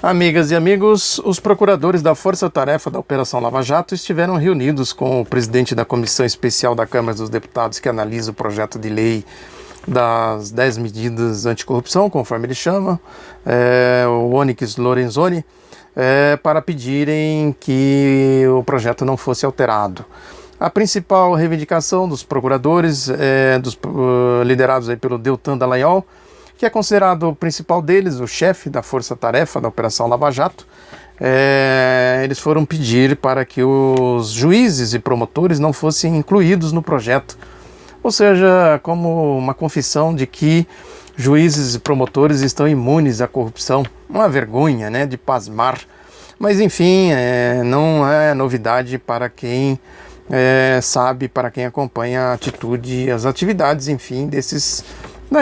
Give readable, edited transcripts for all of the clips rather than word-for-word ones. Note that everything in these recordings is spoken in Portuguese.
Amigas e amigos, os procuradores da Força Tarefa da Operação Lava Jato estiveram reunidos com o presidente da Comissão Especial da Câmara dos Deputados que analisa o projeto de lei das 10 medidas anticorrupção, conforme ele chama, o Onyx Lorenzoni, para pedirem que o projeto não fosse alterado. A principal reivindicação dos procuradores, liderados aí pelo Deltan Dallagnol, que é considerado o principal deles, o chefe da força-tarefa da Operação Lava Jato, eles foram pedir para que os juízes e promotores não fossem incluídos no projeto. Ou seja, como uma confissão de que juízes e promotores estão imunes à corrupção. Uma vergonha, né, de pasmar. Mas enfim, não é novidade para quem sabe, para quem acompanha a atitude, as atividades, enfim,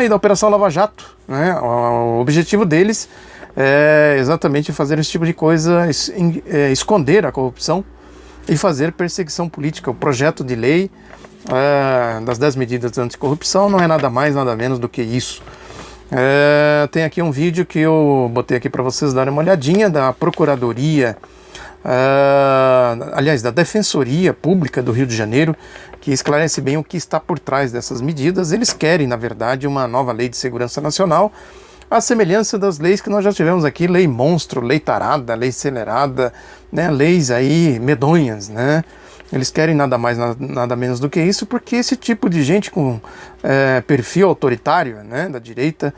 da Operação Lava Jato, né? O objetivo deles é exatamente fazer esse tipo de coisa, esconder a corrupção e fazer perseguição política. O projeto de lei das 10 medidas anticorrupção não é nada mais, nada menos do que isso. Tem aqui um vídeo que eu botei aqui para vocês darem uma olhadinha da Procuradoria, aliás, da Defensoria Pública do Rio de Janeiro, que esclarece bem o que está por trás dessas medidas. Eles querem, na verdade, uma nova lei de segurança nacional, à semelhança das leis que nós já tivemos aqui, lei monstro, lei tarada, lei acelerada, né, leis aí medonhas, né? Eles querem nada mais, nada menos do que isso, porque esse tipo de gente com perfil autoritário, né, da direita,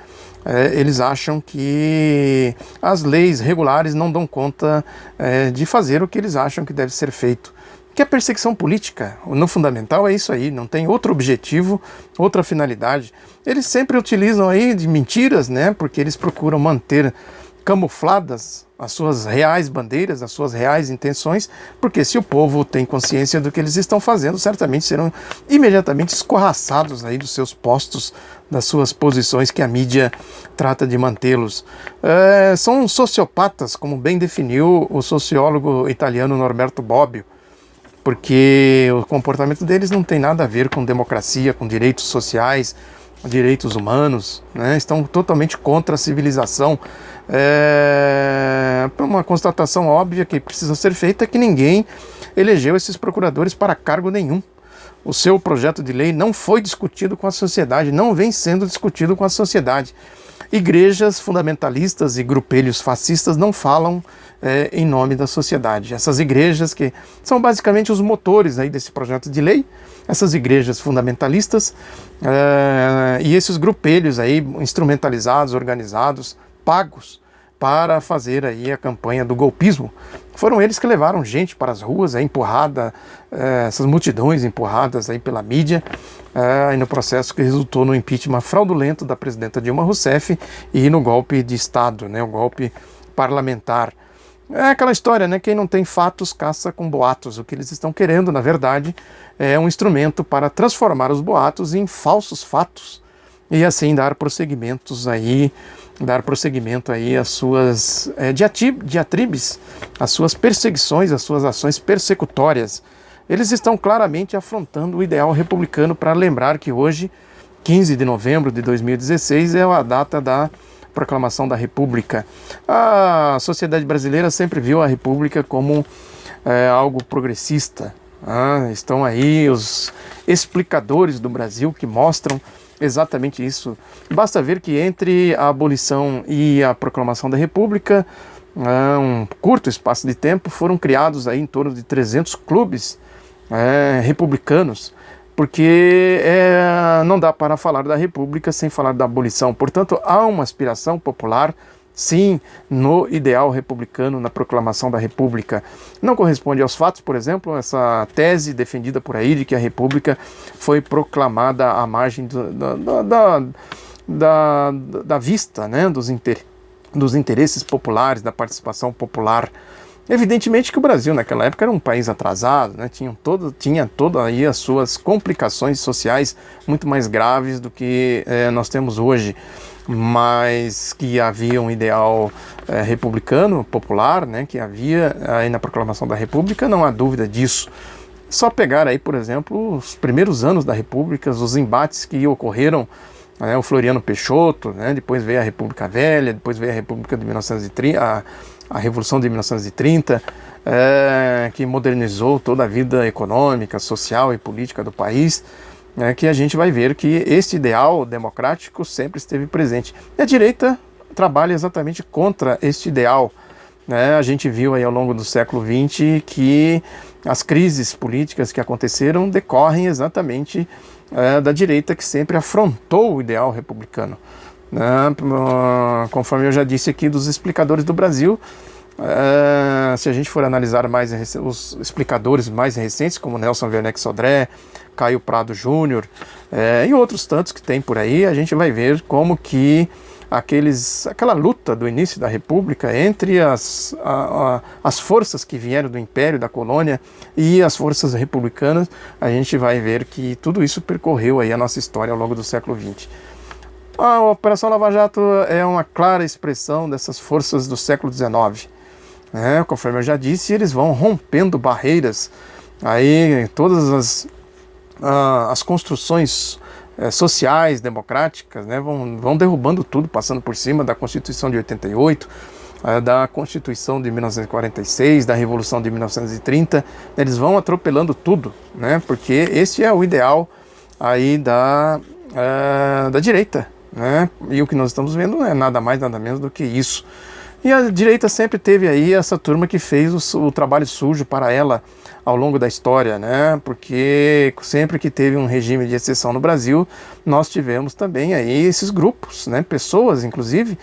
eles acham que as leis regulares não dão conta de fazer o que eles acham que deve ser feito, que é perseguição política. No fundamental é isso aí, não tem outro objetivo, outra finalidade. Eles sempre utilizam aí de mentiras, né, porque eles procuram manter camufladas as suas reais bandeiras, as suas reais intenções, porque se o povo tem consciência do que eles estão fazendo, certamente serão imediatamente escorraçados aí dos seus postos, das suas posições que a mídia trata de mantê-los. São sociopatas, como bem definiu o sociólogo italiano Norberto Bobbio, porque o comportamento deles não tem nada a ver com democracia, com direitos sociais, direitos humanos, né? Estão totalmente contra a civilização. Uma constatação óbvia que precisa ser feita é que ninguém elegeu esses procuradores para cargo nenhum. O seu projeto de lei não foi discutido com a sociedade, não vem sendo discutido com a sociedade. Igrejas fundamentalistas e grupelhos fascistas não falam em nome da sociedade. Essas igrejas que são basicamente os motores aí desse projeto de lei, essas igrejas fundamentalistas e esses grupelhos aí instrumentalizados, organizados, pagos para fazer aí a campanha do golpismo. Foram eles que levaram gente para as ruas, empurrada, essas multidões empurradas aí pela mídia, e no processo que resultou no impeachment fraudulento da presidenta Dilma Rousseff e no golpe de Estado, né, o golpe parlamentar. É aquela história, né? Quem não tem fatos caça com boatos. O que eles estão querendo, na verdade, é um instrumento para transformar os boatos em falsos fatos e assim dar prosseguimento aí às suas diatribes, às suas perseguições, às suas ações persecutórias. Eles estão claramente afrontando o ideal republicano, para lembrar que hoje, 15 de novembro de 2016, é a data da proclamação da República. A sociedade brasileira sempre viu a República como algo progressista. Estão aí os explicadores do Brasil que mostram exatamente isso. Basta ver que entre a abolição e a proclamação da República, um curto espaço de tempo, foram criados aí em torno de 300 clubes republicanos, porque não dá para falar da República sem falar da abolição. Portanto, há uma aspiração popular, sim, no ideal republicano, na proclamação da República. Não corresponde aos fatos, por exemplo, essa tese defendida por aí de que a República foi proclamada à margem da vista, né, dos interesses populares, da participação popular. Evidentemente que o Brasil naquela época era um país atrasado, né? Tinha todas aí as suas complicações sociais muito mais graves do que nós temos hoje, mas que havia um ideal republicano, popular, né? Que havia aí na proclamação da República, não há dúvida disso. Só pegar aí, por exemplo, os primeiros anos da República, os embates que ocorreram o Floriano Peixoto, né? Depois veio a República Velha, depois veio a República de 1930, a Revolução de 1930, que modernizou toda a vida econômica, social e política do país, que a gente vai ver que esse ideal democrático sempre esteve presente. E a direita trabalha exatamente contra este ideal. A gente viu aí ao longo do século XX que as crises políticas que aconteceram decorrem exatamente da direita, que sempre afrontou o ideal republicano. Conforme eu já disse aqui dos explicadores do Brasil, se a gente for analisar mais os explicadores mais recentes, como Nelson Werneck Sodré, Caio Prado Júnior e outros tantos que tem por aí, a gente vai ver como que aquela luta do início da República entre as forças que vieram do Império, da colônia, e as forças republicanas, a gente vai ver que tudo isso percorreu aí a nossa história ao longo do século XX. A Operação Lava Jato é uma clara expressão dessas forças do século XIX. Conforme eu já disse, eles vão rompendo barreiras, aí todas as construções sociais, democráticas, vão derrubando tudo, passando por cima da Constituição de 88, da Constituição de 1946, da Revolução de 1930, eles vão atropelando tudo, porque esse é o ideal aí da direita, e o que nós estamos vendo não é nada mais, nada menos do que isso. E a direita sempre teve aí essa turma que fez o trabalho sujo para ela ao longo da história, porque sempre que teve um regime de exceção no Brasil, nós tivemos também aí esses grupos, pessoas inclusive,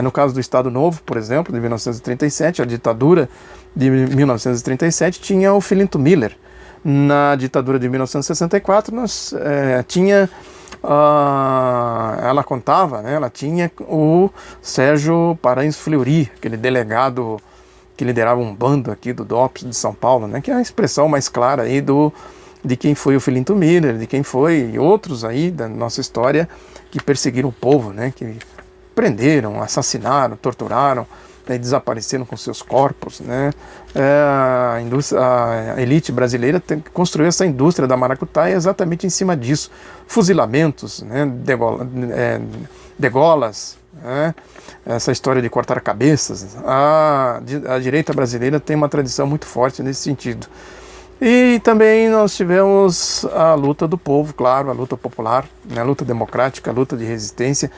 no caso do Estado Novo, por exemplo, de 1937, a ditadura de 1937 tinha o Filinto Miller. Na ditadura de 1964 ela contava, ela tinha o Sérgio Paranhos Fleury, aquele delegado que liderava um bando aqui do DOPS de São Paulo, que é a expressão mais clara aí de quem foi o Filinto Miller, de quem foi outros aí da nossa história que perseguiram o povo, que prenderam, assassinaram, torturaram, desapareceram com seus corpos, a elite brasileira construiu essa indústria da maracutaia exatamente em cima disso, fuzilamentos, degolas, essa história de cortar cabeças. A direita brasileira tem uma tradição muito forte nesse sentido. E também nós tivemos a luta do povo, claro, a luta popular, a luta democrática, a luta de resistência,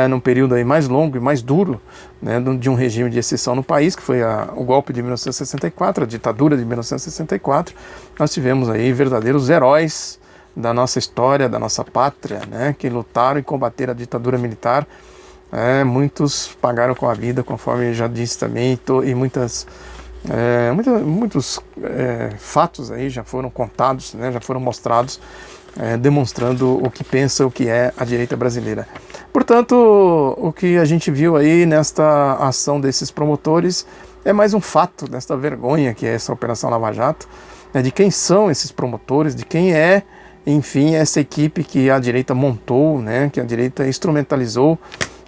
num período aí mais longo e mais duro, de um regime de exceção no país, que foi o golpe de 1964, a ditadura de 1964. Nós tivemos aí verdadeiros heróis da nossa história, da nossa pátria, que lutaram e combateram a ditadura militar. Muitos pagaram com a vida, conforme já disse também, e muitos fatos aí já foram contados, já foram mostrados, demonstrando o que pensa, o que é a direita brasileira. Portanto, o que a gente viu aí nesta ação desses promotores é mais um fato desta vergonha que é essa Operação Lava Jato, de quem são esses promotores, de quem é, enfim, essa equipe que a direita montou, que a direita instrumentalizou.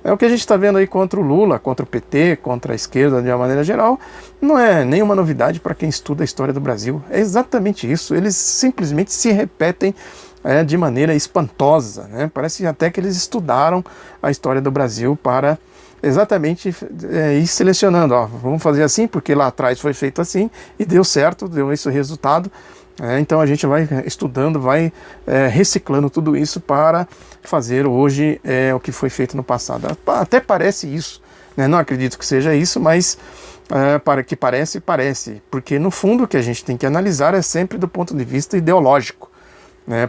É o que a gente está vendo aí contra o Lula, contra o PT, contra a esquerda de uma maneira geral. Não é nenhuma novidade para quem estuda a história do Brasil. É exatamente isso. Eles simplesmente se repetem de maneira espantosa. Parece até que eles estudaram a história do Brasil para exatamente ir selecionando. Vamos fazer assim porque lá atrás foi feito assim e deu certo, deu esse resultado. Então a gente vai estudando, vai reciclando tudo isso para fazer hoje o que foi feito no passado. Até parece isso, não acredito que seja isso, mas para que parece, porque no fundo o que a gente tem que analisar é sempre do ponto de vista ideológico,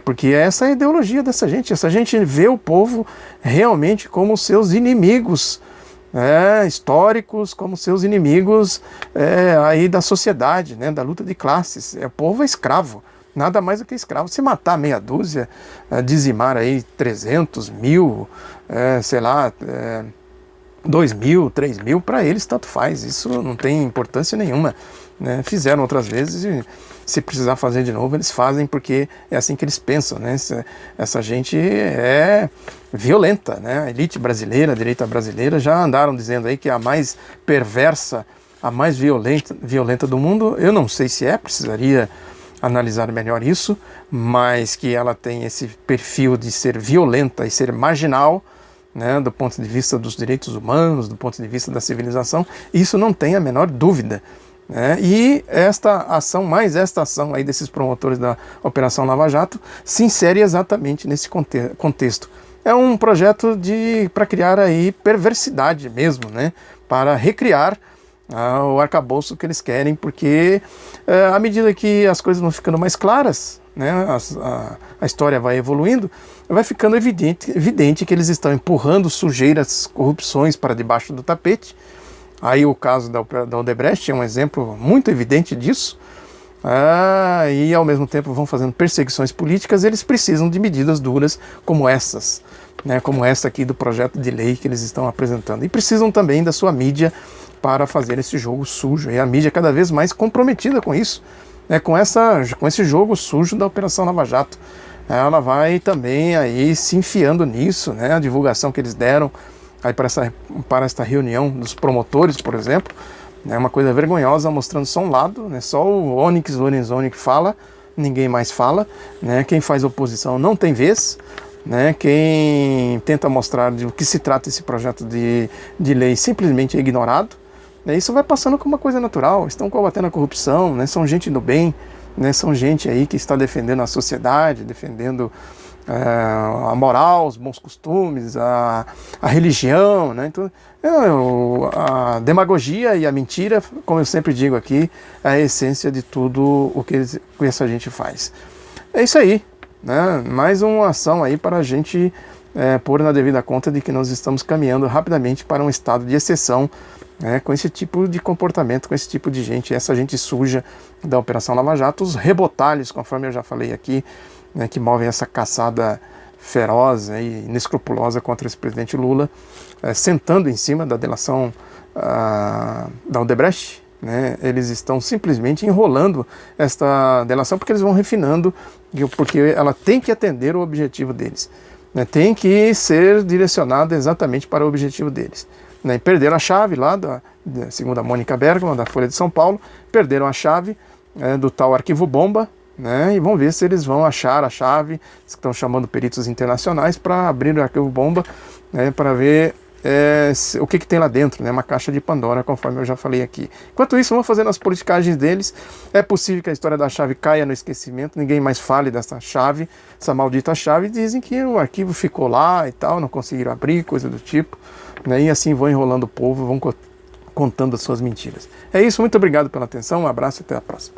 porque essa é a ideologia dessa gente. Essa gente vê o povo realmente como seus inimigos históricos, como seus inimigos aí da sociedade, da luta de classes. O povo é escravo, nada mais do que escravo. Se matar meia dúzia, dizimar aí 300 mil, 2 mil, 3 mil, para eles tanto faz, isso não tem importância nenhuma. Fizeram outras vezes e se precisar fazer de novo, eles fazem, porque é assim que eles pensam. Essa gente é violenta, a elite brasileira, a direita brasileira, já andaram dizendo aí que é a mais perversa, a mais violenta do mundo. Eu não sei se precisaria analisar melhor isso, mas que ela tem esse perfil de ser violenta e ser marginal, né, do ponto de vista dos direitos humanos, do ponto de vista da civilização, isso não tem a menor dúvida. E esta ação aí desses promotores da Operação Lava Jato se insere exatamente nesse contexto. É um projeto para criar aí perversidade mesmo, né, para recriar o arcabouço que eles querem, porque à medida que as coisas vão ficando mais claras, né, a história vai evoluindo, vai ficando evidente que eles estão empurrando sujeiras, corrupções para debaixo do tapete. Aí o caso da Odebrecht é um exemplo muito evidente disso. E ao mesmo tempo vão fazendo perseguições políticas. Eles precisam de medidas duras como essas, né, como essa aqui do projeto de lei que eles estão apresentando. E precisam também da sua mídia para fazer esse jogo sujo. E a mídia é cada vez mais comprometida com isso, né, com esse jogo sujo da Operação Lava Jato. Ela vai também aí se enfiando nisso, né, a divulgação que eles deram aí para esta reunião dos promotores, por exemplo, é uma coisa vergonhosa, mostrando só um lado, né, só o Onyx Lorenzoni que fala, ninguém mais fala, né, quem faz oposição não tem vez, né, quem tenta mostrar de o que se trata esse projeto de lei simplesmente é ignorado. Isso vai passando como uma coisa natural, estão combatendo a corrupção, né, são gente do bem, né, são gente aí que está defendendo a sociedade, defendendo a moral, os bons costumes, a religião, né? Então, a demagogia e a mentira, como eu sempre digo aqui, é a essência de tudo o que essa gente faz. É isso aí, né? Mais uma ação aí para a gente pôr na devida conta de que nós estamos caminhando rapidamente para um estado de exceção, né, com esse tipo de comportamento, com esse tipo de gente, essa gente suja da Operação Lava Jato, os rebotalhos, conforme eu já falei aqui, né, que movem essa caçada feroz e inescrupulosa contra esse presidente Lula, sentando em cima da delação da Odebrecht, né, eles estão simplesmente enrolando esta delação porque eles vão refinando, porque ela tem que atender o objetivo deles, né, tem que ser direcionada exatamente para o objetivo deles. Né, perderam a chave lá, segundo a Mônica Bergman, da Folha de São Paulo, perderam a chave do tal arquivo bomba, né, e vamos ver se eles vão achar a chave, estão chamando peritos internacionais para abrir o arquivo bomba, né, para ver o que tem lá dentro, né, uma caixa de Pandora, conforme eu já falei aqui. Enquanto isso, vão fazendo as politicagens deles. É possível que a história da chave caia no esquecimento, ninguém mais fale dessa chave, essa maldita chave. Dizem que o arquivo ficou lá e tal, não conseguiram abrir, coisa do tipo, né, e assim vão enrolando o povo, vão contando as suas mentiras. É isso, muito obrigado pela atenção, um abraço e até a próxima.